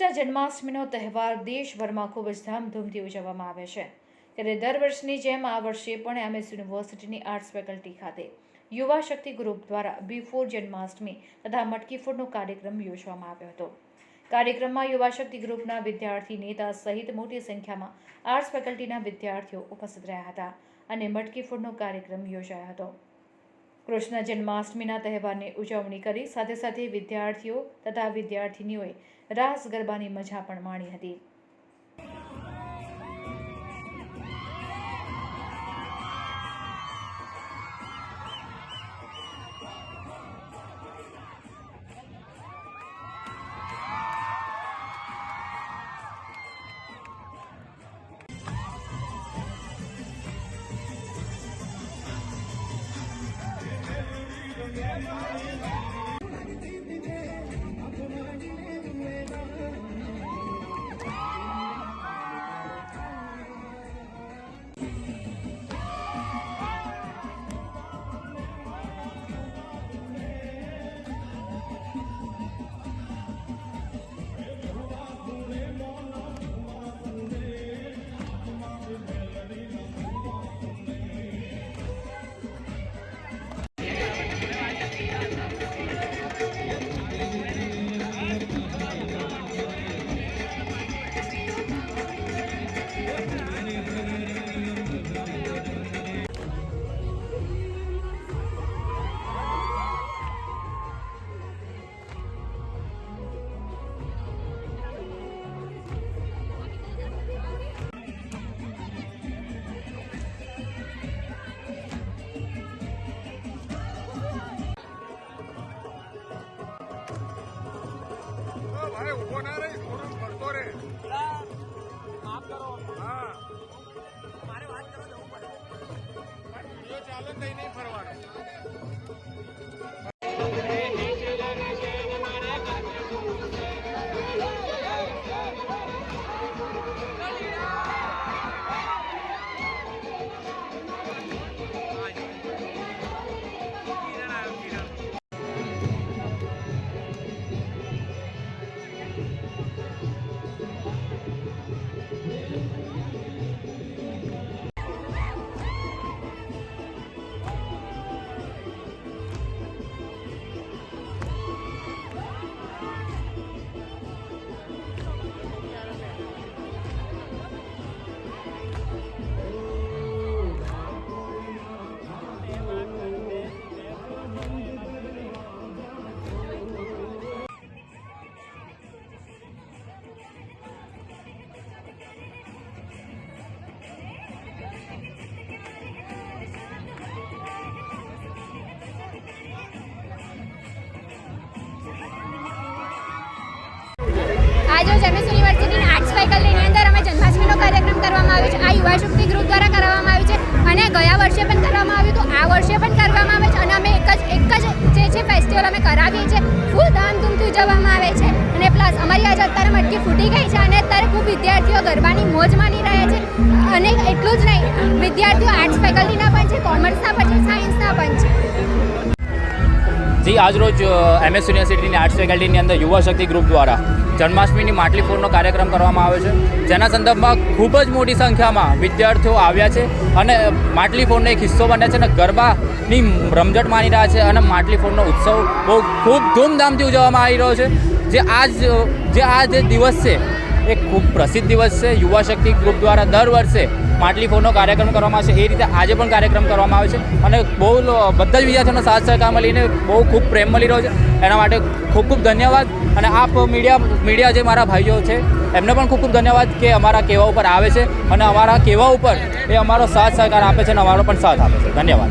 કૃષ્ણ જન્માષ્ટમીનો તહેવાર દેશભરમાં ખૂબ જ ધામધૂમથી ઉજવવામાં આવે છે, ત્યારે દર વર્ષની જેમ આ વર્ષે પણ એમએસ યુનિવર્સિટીની આર્ટ્સ ફેકલ્ટી ખાતે યુવા શક્તિ ગ્રુપ દ્વારા બિફોર જન્માષ્ટમી તથા મટકી ફોડનો કાર્યક્રમ યોજવામાં આવ્યો હતો। કાર્યક્રમમાં યુવા શક્તિ ગ્રુપના વિદ્યાર્થી નેતા સહિત મોટી સંખ્યામાં આર્ટ્સ ફેકલ્ટીના વિદ્યાર્થીઓ ઉપસ્થિત રહ્યા હતા અને મટકી ફોડનો કાર્યક્રમ યોજાયો હતો। કૃષ્ણ જન્માષ્ટમીના તહેવારની ઉજવણી કરી સાથે સાથે વિદ્યાર્થીઓ તથા વિદ્યાર્થિનીઓએ રાસ ગરબાની મજા પણ માણી હતી। अरे वो ना रही थोड़ा फरतो रे आप करो हाँ हमारे बात करो जरूर पड़े वीडियो चालू नहीं फरवाना। आज एमएस યુનિવર્સિટીની આર્ટ્સ ફેકલ્ટીની અંદર અમે જન્માષ્ટમીનો કાર્યક્રમ કરવામાં આવ્યો છે। આ યુવા શક્તિ ગ્રુપ દ્વારા કરવામાં આવ્યું છે અને ગયા વર્ષે પણ કરવામાં આવ્યું હતું, આ વર્ષે પણ કરવામાં આવે છે અને અમે એક જ જે છે ફેસ્ટિવલ અમે કરાવીએ છીએ, ફૂલ ધામધૂમથી ઉજવવામાં આવે છે અને પ્લસ અમારી આજે અત્યારે મટકી ફૂટી ગઈ છે અને અત્યારે ખૂબ વિદ્યાર્થીઓ ગરબાની મોજ માણી રહ્યા છે અને એટલું જ નહીં, વિદ્યાર્થીઓ આર્ટ્સ ફેકલ્ટીના પણ છે, કોમર્સના પણ છે, સાયન્સના પણ છે। જી આજરોજ એમએસ યુનિવર્સિટીની આર્ટ્સ ફેકલ્ટીની અંદર યુવા શક્તિ ગ્રુપ દ્વારા જન્માષ્ટમીની માટલી ફોડનો કાર્યક્રમ કરવામાં આવ્યો છે, જેના સંદર્ભમાં ખૂબ જ મોટી સંખ્યામાં વિદ્યાર્થીઓ આવ્યા છે અને માટલી ફોડનો એક હિસ્સો બન્યા છે અને ગરબાની રમઝટ માણી રહ્યા છે અને માટલી ફોડનો ઉત્સવ બહુ ખૂબ ધૂમધામથી ઉજવવામાં આવી રહ્યો છે। જે આ દિવસ છે એ ખૂબ પ્રસિદ્ધ દિવસ છે। યુવા શક્તિ ગ્રુપ દ્વારા દર વર્ષે માટલી ફોડનો કાર્યક્રમ કરવામાં આવે છે, એ રીતે આજે પણ કાર્યક્રમ કરવામાં આવે છે અને બહુ બધા જ વિદ્યાર્થીઓનો સાથ સહકાર મળીને બહુ ખૂબ પ્રેમ મળી રહ્યો છે, એના માટે ખૂબ ખૂબ ધન્યવાદ। અને આપ મીડિયા જે મારા ભાઈઓ છે એમને પણ ખૂબ ખૂબ ધન્યવાદ કે અમારા કહેવા ઉપર આવે છે અને અમારા કહેવા ઉપર એ અમારો સાથ સહકાર આપે છે અને અમારો પણ સાથ આપે છે। ધન્યવાદ।